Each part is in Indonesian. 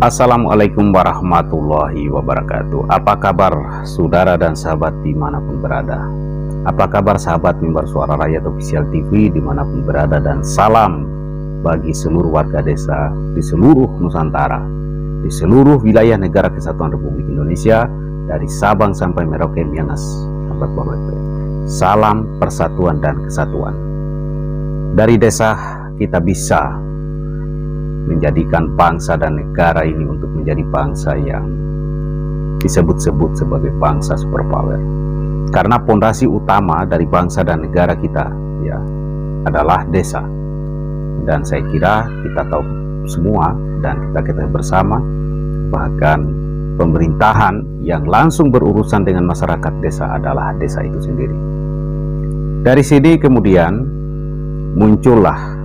Assalamualaikum warahmatullahi wabarakatuh. Apa kabar saudara dan sahabat dimanapun berada? Apa kabar sahabat Mimbar Suara Rakyat Official TV dimanapun berada? Dan salam bagi seluruh warga desa di seluruh Nusantara, di seluruh wilayah negara kesatuan Republik Indonesia, dari Sabang sampai Merauke, Miangas, sampai Purworejo. Salam persatuan dan kesatuan. Dari desa kita bisa menjadikan bangsa dan negara ini untuk menjadi bangsa yang disebut-sebut sebagai bangsa superpower. Karena pondasi utama dari bangsa dan negara kita ya adalah desa. Dan saya kira kita tahu semua dan kita ketahui bersama, bahkan pemerintahan yang langsung berurusan dengan masyarakat desa adalah desa itu sendiri. Dari sini kemudian muncullah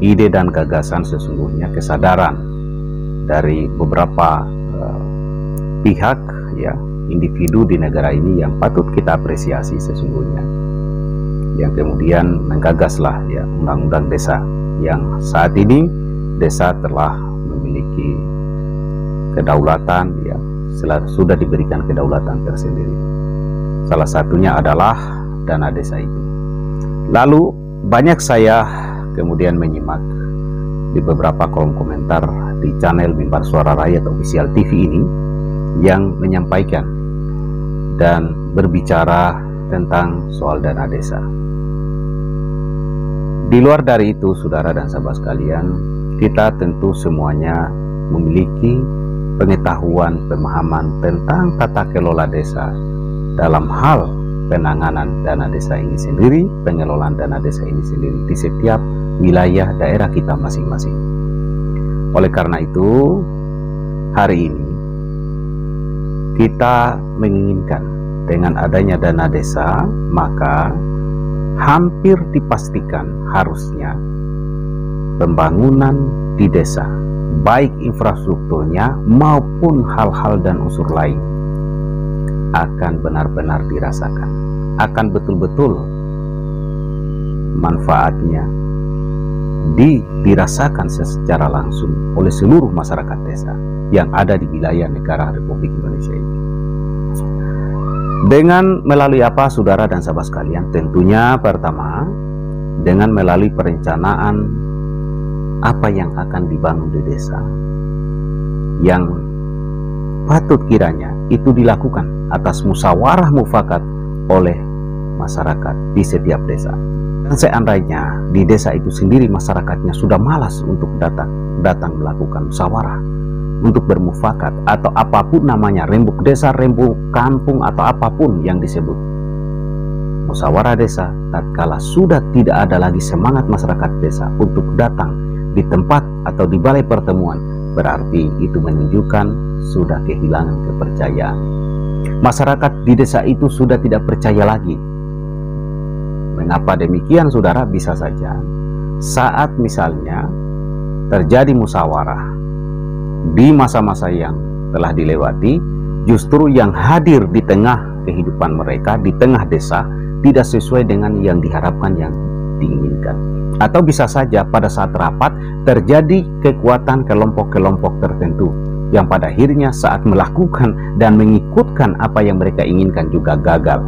ide dan gagasan, sesungguhnya kesadaran dari beberapa pihak ya, individu di negara ini yang patut kita apresiasi sesungguhnya, yang kemudian menggagaslah ya undang-undang desa, yang saat ini desa telah memiliki kedaulatan ya, sudah diberikan kedaulatan tersendiri. Salah satunya adalah dana desa itu. Lalu banyak saya kemudian menyimak di beberapa kolom komentar di channel Mimbar Suara Rakyat Official TV ini yang menyampaikan dan berbicara tentang soal dana desa. Di luar dari itu, saudara dan sahabat sekalian, kita tentu semuanya memiliki pengetahuan, pemahaman tentang tata kelola desa dalam hal penanganan dana desa ini sendiri, pengelolaan dana desa ini sendiri di setiap wilayah daerah kita masing-masing. Oleh karena itu, hari ini kita menginginkan dengan adanya dana desa, maka hampir dipastikan harusnya pembangunan di desa, baik infrastrukturnya maupun hal-hal dan unsur lain, akan benar-benar dirasakan, akan betul-betul manfaatnya dirasakan secara langsung oleh seluruh masyarakat desa yang ada di wilayah negara Republik Indonesia ini. Dengan melalui apa, saudara dan sahabat sekalian? Tentunya pertama dengan melalui perencanaan apa yang akan dibangun di desa, yang patut kiranya itu dilakukan atas musyawarah mufakat oleh masyarakat di setiap desa. Dan seandainya di desa itu sendiri masyarakatnya sudah malas untuk datang melakukan musyawarah, untuk bermufakat atau apapun namanya, rembuk desa, rembuk kampung atau apapun yang disebut musyawarah desa, tatkala sudah tidak ada lagi semangat masyarakat desa untuk datang di tempat atau di balai pertemuan, berarti itu menunjukkan sudah kehilangan kepercayaan. Masyarakat di desa itu sudah tidak percaya lagi. Mengapa demikian, saudara? Bisa saja saat misalnya terjadi musyawarah di masa-masa yang telah dilewati, justru yang hadir di tengah kehidupan mereka, di tengah desa, tidak sesuai dengan yang diharapkan, yang diinginkan. Atau bisa saja pada saat rapat terjadi kekuatan kelompok-kelompok tertentu yang pada akhirnya saat melakukan dan mengikutkan apa yang mereka inginkan juga gagal.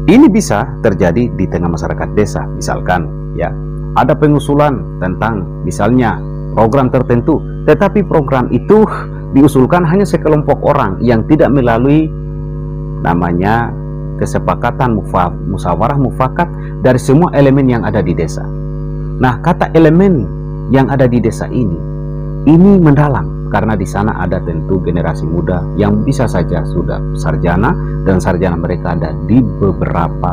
Ini bisa terjadi di tengah masyarakat desa. Misalkan ya, ada pengusulan tentang misalnya program tertentu, tetapi program itu diusulkan hanya sekelompok orang yang tidak melalui namanya kesepakatan musyawarah mufakat dari semua elemen yang ada di desa. Nah, kata elemen yang ada di desa ini mendalam, karena di sana ada tentu generasi muda yang bisa saja sudah sarjana, dan sarjana mereka ada di beberapa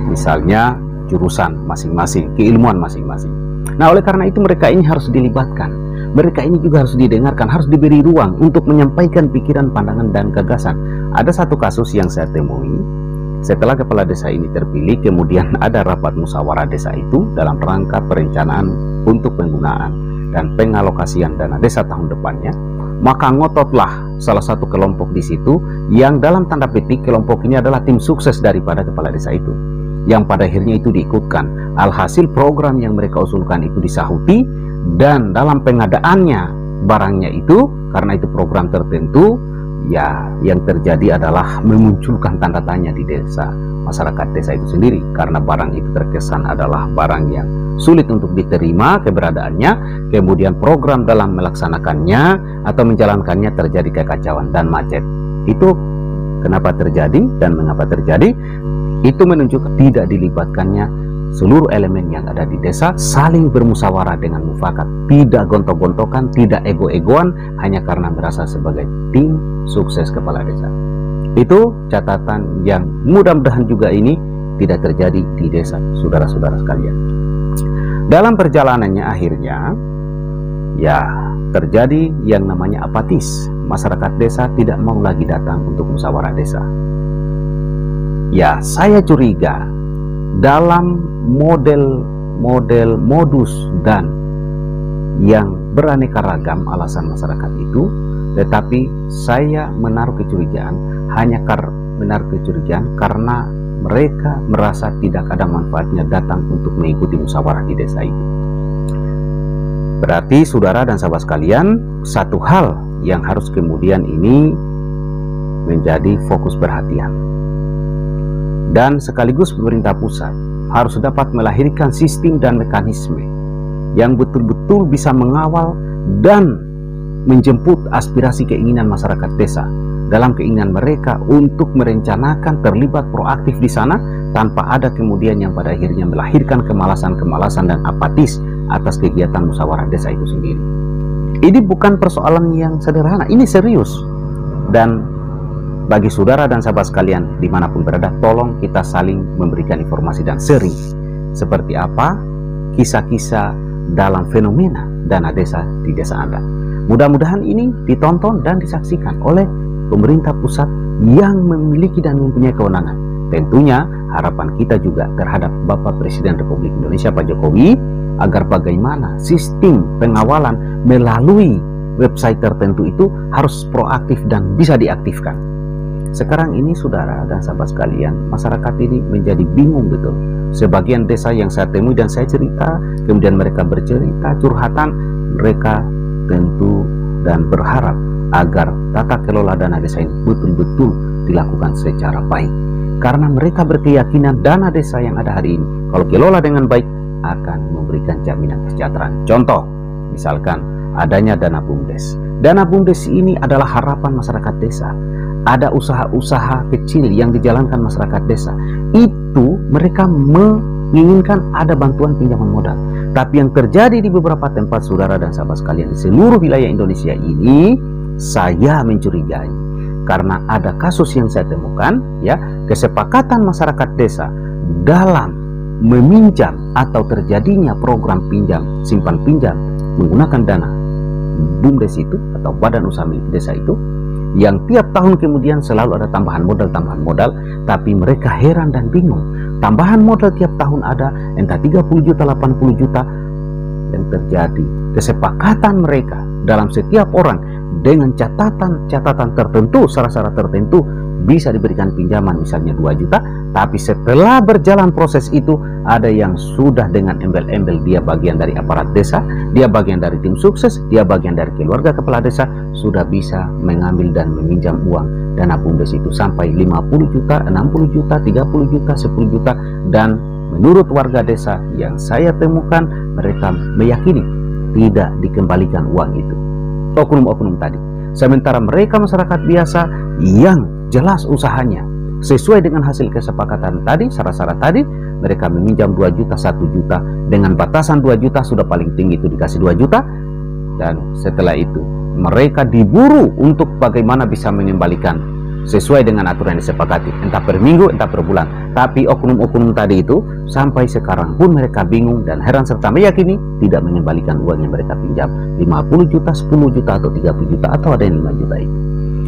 misalnya jurusan masing-masing, keilmuan masing-masing. Nah, oleh karena itu mereka ini harus dilibatkan, mereka ini juga harus didengarkan, harus diberi ruang untuk menyampaikan pikiran, pandangan, dan gagasan. Ada satu kasus yang saya temui. Setelah kepala desa ini terpilih, kemudian ada rapat musyawarah desa itu dalam rangka perencanaan untuk penggunaan dan pengalokasian dana desa tahun depannya. Maka ngototlah salah satu kelompok di situ, yang dalam tanda petik kelompok ini adalah tim sukses daripada kepala desa itu, yang pada akhirnya itu diikutkan. Alhasil program yang mereka usulkan itu disahuti, dan dalam pengadaannya barangnya itu, karena itu program tertentu, ya yang terjadi adalah memunculkan tanda tanya di desa, masyarakat desa itu sendiri, karena barang itu terkesan adalah barang yang sulit untuk diterima keberadaannya, kemudian program dalam melaksanakannya atau menjalankannya terjadi kekacauan dan macet. Itu kenapa terjadi dan mengapa terjadi? Itu menunjukkan tidak dilibatkannya seluruh elemen yang ada di desa, saling bermusyawarah dengan mufakat, tidak gontok-gontokan, tidak ego-egoan hanya karena merasa sebagai tim sukses kepala desa. Itu catatan yang mudah-mudahan juga ini tidak terjadi di desa, saudara-saudara sekalian. Dalam perjalanannya akhirnya ya terjadi yang namanya apatis. Masyarakat desa tidak mau lagi datang untuk musyawarah desa. Ya, saya curiga dalam model modus dan yang beraneka ragam alasan masyarakat itu, tetapi saya menaruh kecurigaan karena mereka merasa tidak ada manfaatnya datang untuk mengikuti musyawarah di desa itu. Berarti saudara dan sahabat sekalian, satu hal yang harus kemudian ini menjadi fokus perhatian, dan sekaligus pemerintah pusat harus dapat melahirkan sistem dan mekanisme yang betul-betul bisa mengawal dan menjemput aspirasi keinginan masyarakat desa dalam keinginan mereka untuk merencanakan, terlibat proaktif di sana, tanpa ada kemudian yang pada akhirnya melahirkan kemalasan-kemalasan dan apatis atas kegiatan musyawarah desa itu sendiri. Ini bukan persoalan yang sederhana, ini serius. Dan bagi saudara dan sahabat sekalian dimanapun berada, tolong kita saling memberikan informasi dan sharing seperti apa kisah-kisah dalam fenomena dana desa di desa Anda. Mudah-mudahan ini ditonton dan disaksikan oleh pemerintah pusat yang memiliki dan mempunyai kewenangan. Tentunya harapan kita juga terhadap Bapak Presiden Republik Indonesia Pak Jokowi, agar bagaimana sistem pengawalan melalui website tertentu itu harus proaktif dan bisa diaktifkan. Sekarang ini saudara dan sahabat sekalian, masyarakat ini menjadi bingung betul. Sebagian desa yang saya temui dan saya cerita, kemudian mereka bercerita curhatan, mereka tentu dan berharap agar tata kelola dana desa ini betul-betul dilakukan secara baik. Karena mereka berkeyakinan dana desa yang ada hari ini, kalau kelola dengan baik, akan memberikan jaminan kesejahteraan. Contoh, misalkan adanya dana BUMDes. Dana BUMDes ini adalah harapan masyarakat desa. Ada usaha-usaha kecil yang dijalankan masyarakat desa. Itu mereka menginginkan ada bantuan pinjaman modal. Tapi yang terjadi di beberapa tempat saudara dan sahabat sekalian di seluruh wilayah Indonesia ini, saya mencurigai. Karena ada kasus yang saya temukan, ya, kesepakatan masyarakat desa dalam meminjam atau terjadinya program pinjam, simpan pinjam menggunakan dana BUMDes itu atau badan usaha milik desa itu, yang tiap tahun kemudian selalu ada tambahan modal, tapi mereka heran dan bingung. Tambahan modal tiap tahun ada, entah 30 juta, 80 juta. Yang terjadi, kesepakatan mereka dalam setiap orang dengan catatan tertentu, syarat-syarat tertentu, bisa diberikan pinjaman misalnya 2 juta, tapi setelah berjalan proses itu, ada yang sudah dengan embel-embel dia bagian dari aparat desa, dia bagian dari tim sukses, dia bagian dari keluarga kepala desa, sudah bisa mengambil dan meminjam uang dana BUMDes itu sampai 50 juta, 60 juta, 30 juta, 10 juta, dan menurut warga desa yang saya temukan, mereka meyakini tidak dikembalikan uang itu, oknum-oknum tadi. Sementara mereka masyarakat biasa yang jelas usahanya sesuai dengan hasil kesepakatan tadi, syarat-syarat tadi, mereka meminjam 2 juta, 1 juta, dengan batasan 2 juta, sudah paling tinggi itu dikasih 2 juta, dan setelah itu mereka diburu untuk bagaimana bisa mengembalikan sesuai dengan aturan yang disepakati, entah per minggu, entah per bulan. Tapi oknum-oknum tadi itu sampai sekarang pun mereka bingung dan heran serta meyakini tidak mengembalikan uang yang mereka pinjam, 50 juta, 10 juta, atau 30 juta, atau ada yang 5 juta itu.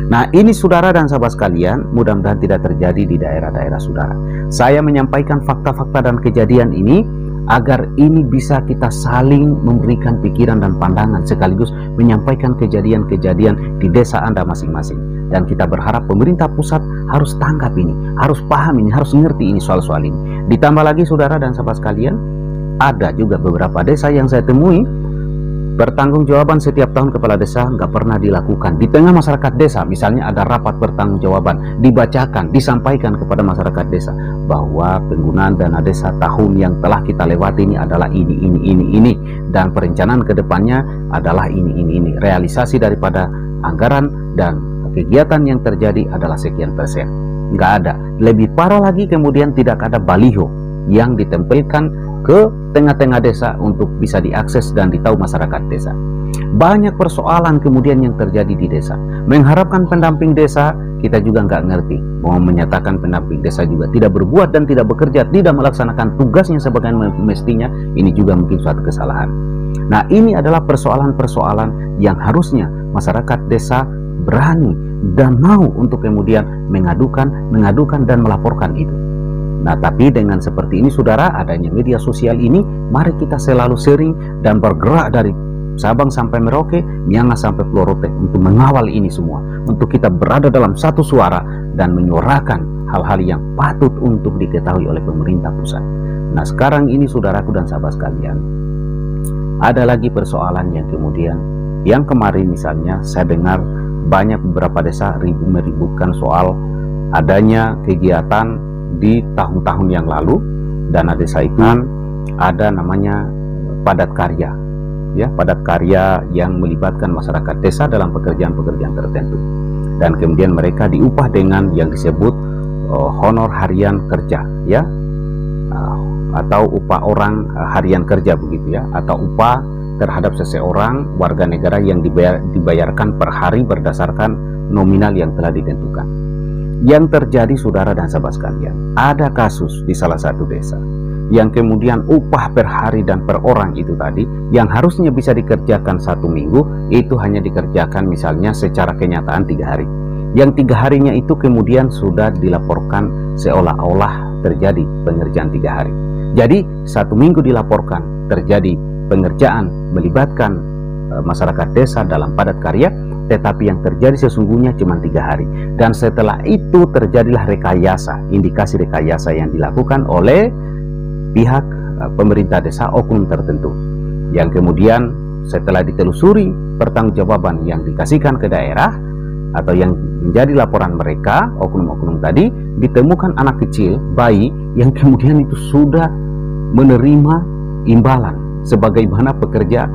Nah, ini saudara dan sahabat sekalian, mudah-mudahan tidak terjadi di daerah-daerah saudara. Saya menyampaikan fakta-fakta dan kejadian ini agar ini bisa kita saling memberikan pikiran dan pandangan, sekaligus menyampaikan kejadian-kejadian di desa Anda masing-masing. Dan kita berharap pemerintah pusat harus tanggap ini, harus paham ini, harus ngerti ini soal-soal ini. Ditambah lagi saudara dan sahabat sekalian, ada juga beberapa desa yang saya temui Pertanggungjawaban setiap tahun kepala desa nggak pernah dilakukan. Di tengah masyarakat desa, misalnya ada rapat pertanggungjawaban, dibacakan, disampaikan kepada masyarakat desa bahwa penggunaan dana desa tahun yang telah kita lewati ini adalah ini, dan perencanaan kedepannya adalah ini. Realisasi daripada anggaran dan kegiatan yang terjadi adalah sekian persen. Nggak ada. Lebih parah lagi, kemudian tidak ada baliho yang ditempelkan ke tengah-tengah desa untuk bisa diakses dan ditahu masyarakat desa. Banyak persoalan kemudian yang terjadi di desa. Mengharapkan pendamping desa, kita juga nggak ngerti. Mau menyatakan pendamping desa juga tidak berbuat dan tidak bekerja, tidak melaksanakan tugasnya sebagaimana mestinya, ini juga mungkin suatu kesalahan. Nah, ini adalah persoalan-persoalan yang harusnya masyarakat desa berani dan mau untuk kemudian mengadukan dan melaporkan itu. Nah, tapi dengan seperti ini saudara, adanya media sosial ini, mari kita selalu sharing dan bergerak dari Sabang sampai Merauke, Miangas sampai Pulau Rote untuk mengawal ini semua, untuk kita berada dalam satu suara dan menyuarakan hal-hal yang patut untuk diketahui oleh pemerintah pusat. Nah, sekarang ini saudaraku dan sahabat sekalian, ada lagi persoalan yang kemudian, yang kemarin misalnya saya dengar banyak beberapa desa meributkan soal adanya kegiatan di tahun-tahun yang lalu. Dana desa itu ada namanya padat karya, ya, padat karya yang melibatkan masyarakat desa dalam pekerjaan-pekerjaan tertentu, dan kemudian mereka diupah dengan yang disebut honor harian kerja, ya, atau upah orang harian kerja begitu, ya, atau upah terhadap seseorang warga negara yang dibayarkan per hari berdasarkan nominal yang telah ditentukan. Yang terjadi saudara dan sahabat sekalian, ada kasus di salah satu desa yang kemudian upah per hari dan per orang itu tadi, yang harusnya bisa dikerjakan 1 minggu, itu hanya dikerjakan misalnya secara kenyataan 3 hari. Yang 3 harinya itu kemudian sudah dilaporkan seolah-olah terjadi pengerjaan 3 hari. Jadi 1 minggu dilaporkan terjadi pengerjaan melibatkan masyarakat desa dalam padat karya, tetapi yang terjadi sesungguhnya cuma 3 hari. Dan setelah itu terjadilah rekayasa, indikasi rekayasa yang dilakukan oleh pihak pemerintah desa, oknum tertentu, yang kemudian setelah ditelusuri pertanggungjawaban yang dikasihkan ke daerah atau yang menjadi laporan mereka, oknum-oknum tadi, ditemukan anak kecil, bayi, yang kemudian itu sudah menerima imbalan sebagaimana pekerja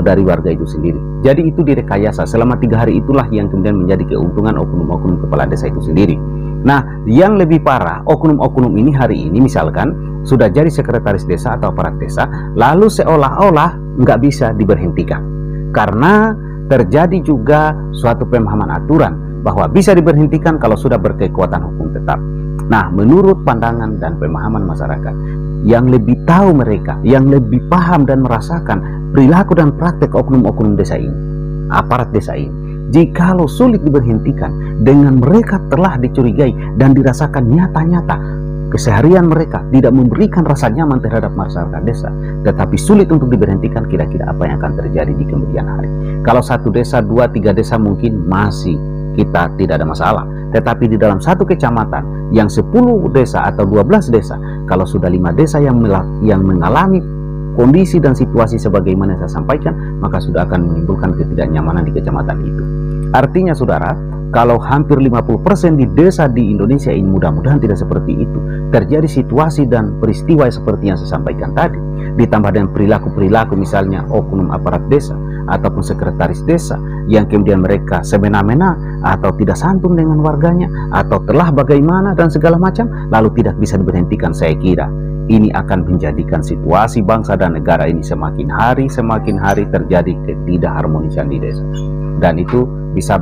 dari warga itu sendiri. Jadi itu direkayasa. Selama 3 hari itulah yang kemudian menjadi keuntungan oknum-oknum kepala desa itu sendiri. Nah, yang lebih parah, oknum-oknum ini hari ini misalkan sudah jadi sekretaris desa atau aparat desa, lalu seolah-olah nggak bisa diberhentikan karena terjadi juga suatu pemahaman aturan bahwa bisa diberhentikan kalau sudah berkekuatan hukum tetap. Nah, menurut pandangan dan pemahaman masyarakat yang lebih tahu mereka, yang lebih paham dan merasakan perilaku dan praktek oknum-oknum desa ini, aparat desa ini, jikalau sulit diberhentikan dengan mereka telah dicurigai dan dirasakan nyata-nyata keseharian mereka tidak memberikan rasa nyaman terhadap masyarakat desa, tetapi sulit untuk diberhentikan, kira-kira apa yang akan terjadi di kemudian hari? Kalau 1 desa, 2, 3 desa mungkin masih kita tidak ada masalah, tetapi di dalam satu kecamatan yang 10 desa atau 12 desa, kalau sudah 5 desa yang mengalami kondisi dan situasi sebagaimana saya sampaikan, maka sudah akan menimbulkan ketidaknyamanan di kecamatan itu. Artinya saudara, kalau hampir 50% di desa di Indonesia ini, mudah-mudahan tidak seperti itu, terjadi situasi dan peristiwa seperti yang saya sampaikan tadi, ditambah dengan perilaku-perilaku misalnya oknum aparat desa ataupun sekretaris desa yang kemudian mereka semena-mena atau tidak santun dengan warganya atau telah bagaimana dan segala macam, lalu tidak bisa diberhentikan, saya kira ini akan menjadikan situasi bangsa dan negara ini semakin hari terjadi ketidakharmonisan di desa, dan itu bisa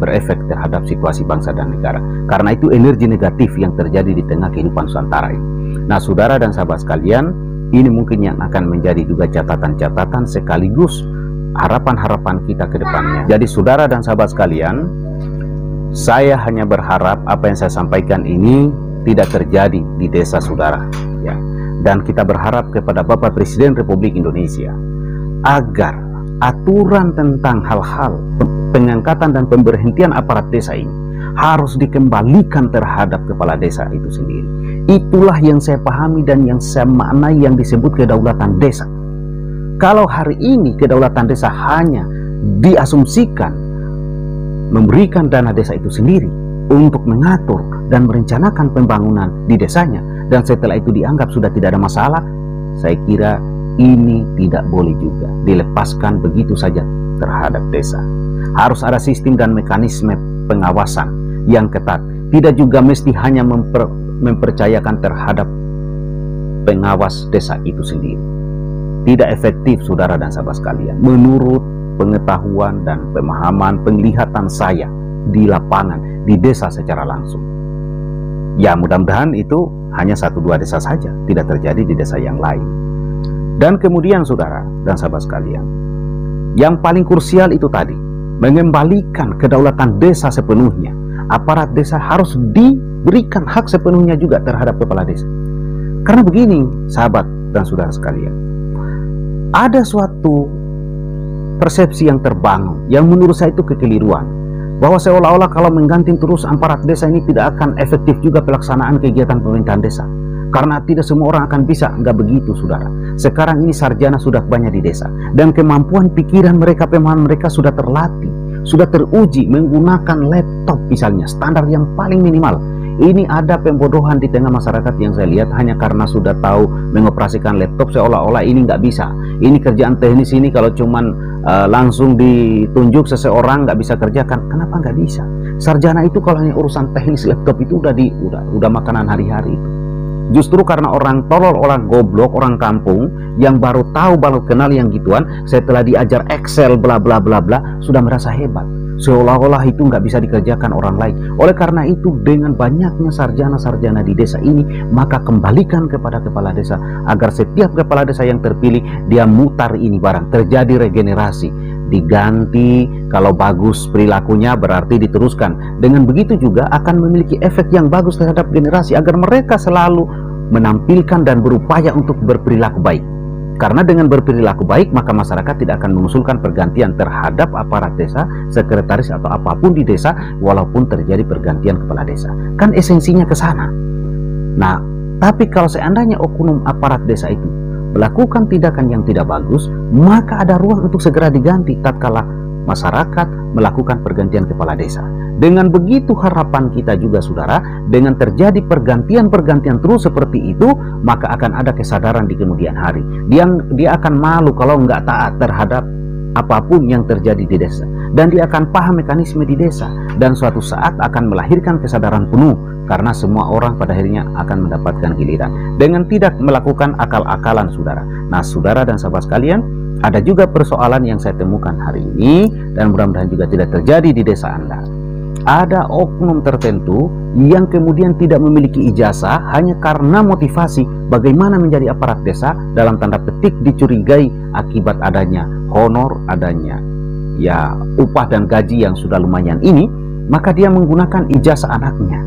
berefek terhadap situasi bangsa dan negara. Karena itu energi negatif yang terjadi di tengah kehidupan Nusantara ini. Nah, saudara dan sahabat sekalian, ini mungkin yang akan menjadi juga catatan-catatan sekaligus harapan-harapan kita ke depannya. Jadi saudara dan sahabat sekalian, saya hanya berharap apa yang saya sampaikan ini tidak terjadi di desa saudara, ya. Dan kita berharap kepada Bapak Presiden Republik Indonesia agar aturan tentang hal-hal pengangkatan dan pemberhentian aparat desa ini harus dikembalikan terhadap kepala desa itu sendiri. Itulah yang saya pahami dan yang saya maknai yang disebut kedaulatan desa. Kalau hari ini kedaulatan desa hanya diasumsikan memberikan dana desa itu sendiri untuk mengatur dan merencanakan pembangunan di desanya, dan setelah itu dianggap sudah tidak ada masalah, saya kira ini tidak boleh juga dilepaskan begitu saja terhadap desa. Harus ada sistem dan mekanisme pengawasan yang ketat. Tidak juga mesti hanya mempercayakan terhadap pengawas desa itu sendiri. Tidak efektif, saudara dan sahabat sekalian, menurut pengetahuan dan pemahaman penglihatan saya di lapangan, di desa secara langsung. Ya, mudah-mudahan itu hanya 1-2 desa saja, tidak terjadi di desa yang lain. Dan kemudian saudara dan sahabat sekalian, yang paling krusial itu tadi, mengembalikan kedaulatan desa sepenuhnya. Aparat desa harus diberikan hak sepenuhnya juga terhadap kepala desa. Karena begini, sahabat dan saudara sekalian, ada suatu persepsi yang terbangun, yang menurut saya itu kekeliruan, bahwa seolah-olah kalau mengganti terus aparat desa ini tidak akan efektif juga pelaksanaan kegiatan pemerintahan desa. Karena tidak semua orang akan bisa. Enggak begitu, saudara. Sekarang ini sarjana sudah banyak di desa, dan kemampuan pikiran mereka, pemahaman mereka sudah terlatih, sudah teruji menggunakan laptop misalnya, standar yang paling minimal. Ini ada pembodohan di tengah masyarakat yang saya lihat hanya karena sudah tahu mengoperasikan laptop, seolah-olah ini nggak bisa. Ini kerjaan teknis ini kalau cuman langsung ditunjuk seseorang nggak bisa kerjakan. Kenapa nggak bisa? Sarjana itu kalau hanya urusan teknis laptop itu udah makanan hari-hari itu. Justru karena orang tolol, orang goblok, orang kampung yang baru tahu, baru kenal yang gituan, setelah diajar Excel bla bla bla bla, sudah merasa hebat, seolah-olah itu nggak bisa dikerjakan orang lain. Oleh karena itu, dengan banyaknya sarjana-sarjana di desa ini, maka kembalikan kepada kepala desa agar setiap kepala desa yang terpilih dia mutar ini barang, terjadi regenerasi, diganti. Kalau bagus perilakunya berarti diteruskan. Dengan begitu juga akan memiliki efek yang bagus terhadap generasi, agar mereka selalu menampilkan dan berupaya untuk berperilaku baik. Karena dengan berperilaku baik, maka masyarakat tidak akan mengusulkan pergantian terhadap aparat desa, sekretaris atau apapun di desa, walaupun terjadi pergantian kepala desa. Kan esensinya ke sana. Nah, tapi kalau seandainya oknum aparat desa itu melakukan tindakan yang tidak bagus, maka ada ruang untuk segera diganti tatkala masyarakat melakukan pergantian kepala desa. Dengan begitu harapan kita juga, saudara, dengan terjadi pergantian-pergantian terus seperti itu, maka akan ada kesadaran di kemudian hari. Dia akan malu kalau nggak taat terhadap apapun yang terjadi di desa, dan dia akan paham mekanisme di desa, dan suatu saat akan melahirkan kesadaran penuh, karena semua orang pada akhirnya akan mendapatkan giliran dengan tidak melakukan akal-akalan, saudara. Nah, saudara dan sahabat sekalian, ada juga persoalan yang saya temukan hari ini, dan mudah-mudahan juga tidak terjadi di desa Anda. Ada oknum tertentu yang kemudian tidak memiliki ijazah hanya karena motivasi bagaimana menjadi aparat desa, dalam tanda petik dicurigai akibat adanya honor, adanya ya upah dan gaji yang sudah lumayan ini, maka dia menggunakan ijazah anaknya.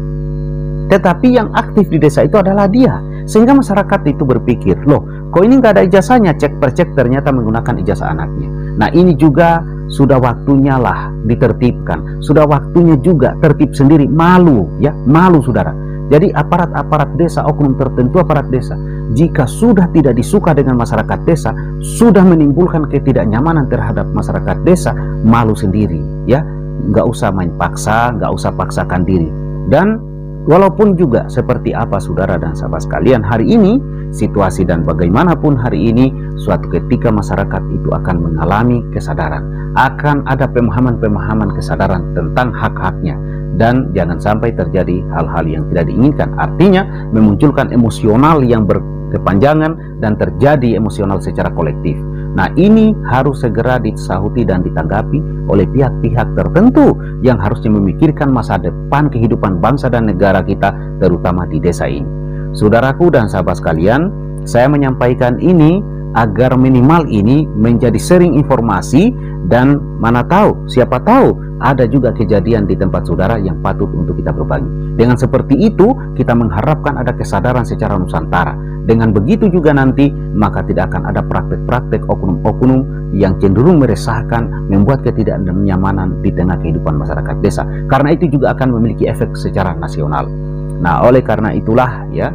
Tetapi yang aktif di desa itu adalah dia, sehingga masyarakat itu berpikir, loh kok ini nggak ada ijazahnya, cek per cek ternyata menggunakan ijazah anaknya. Nah, ini juga sudah waktunya lah ditertibkan, sudah waktunya juga tertib sendiri. Malu ya, malu saudara. Jadi aparat-aparat desa, oknum tertentu aparat desa, jika sudah tidak disuka dengan masyarakat desa, sudah menimbulkan ketidaknyamanan terhadap masyarakat desa, malu sendiri ya, nggak usah main paksa, nggak usah paksakan diri. Dan walaupun juga seperti apa saudara dan sahabat sekalian hari ini, situasi dan bagaimanapun hari ini, suatu ketika masyarakat itu akan mengalami kesadaran, akan ada pemahaman-pemahaman kesadaran tentang hak-haknya, dan jangan sampai terjadi hal-hal yang tidak diinginkan. Artinya memunculkan emosional yang berkepanjangan dan terjadi emosional secara kolektif. Nah, ini harus segera disahuti dan ditanggapi oleh pihak-pihak tertentu yang harusnya memikirkan masa depan kehidupan bangsa dan negara kita, terutama di desa ini. Saudaraku dan sahabat sekalian, saya menyampaikan ini agar minimal ini menjadi sharing informasi, dan mana tahu, siapa tahu ada juga kejadian di tempat saudara yang patut untuk kita berbagi. Dengan seperti itu, kita mengharapkan ada kesadaran secara Nusantara. Dengan begitu juga nanti, maka tidak akan ada praktek-praktek oknum-oknum yang cenderung meresahkan, membuat ketidaknyamanan di tengah kehidupan masyarakat desa. Karena itu juga akan memiliki efek secara nasional. Nah, oleh karena itulah ya,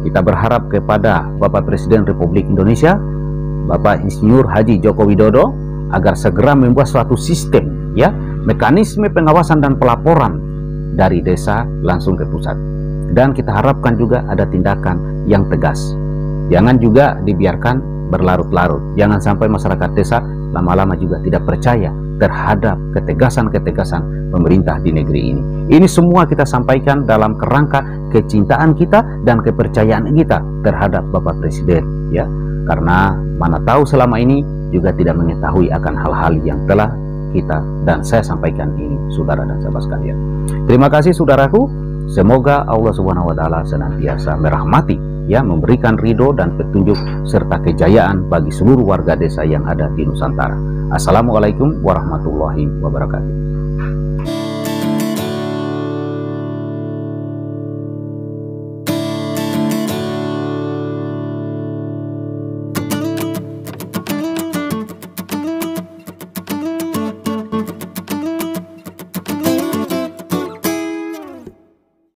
kita berharap kepada Bapak Presiden Republik Indonesia Bapak Insinyur Haji Joko Widodo agar segera membuat suatu sistem, ya, mekanisme pengawasan dan pelaporan dari desa langsung ke pusat. Dan kita harapkan juga ada tindakan yang tegas. Jangan juga dibiarkan berlarut-larut. Jangan sampai masyarakat desa lama-lama juga tidak percaya terhadap ketegasan-ketegasan pemerintah di negeri ini. Ini semua kita sampaikan dalam kerangka kecintaan kita dan kepercayaan kita terhadap Bapak Presiden, ya. Karena mana tahu selama ini juga tidak mengetahui akan hal-hal yang telah kita dan saya sampaikan ini, saudara dan sahabat sekalian. Terima kasih saudaraku. Semoga Allah Subhanahu wa taala senantiasa merahmati, ya, memberikan ridho dan petunjuk serta kejayaan bagi seluruh warga desa yang ada di Nusantara. Assalamualaikum warahmatullahi wabarakatuh.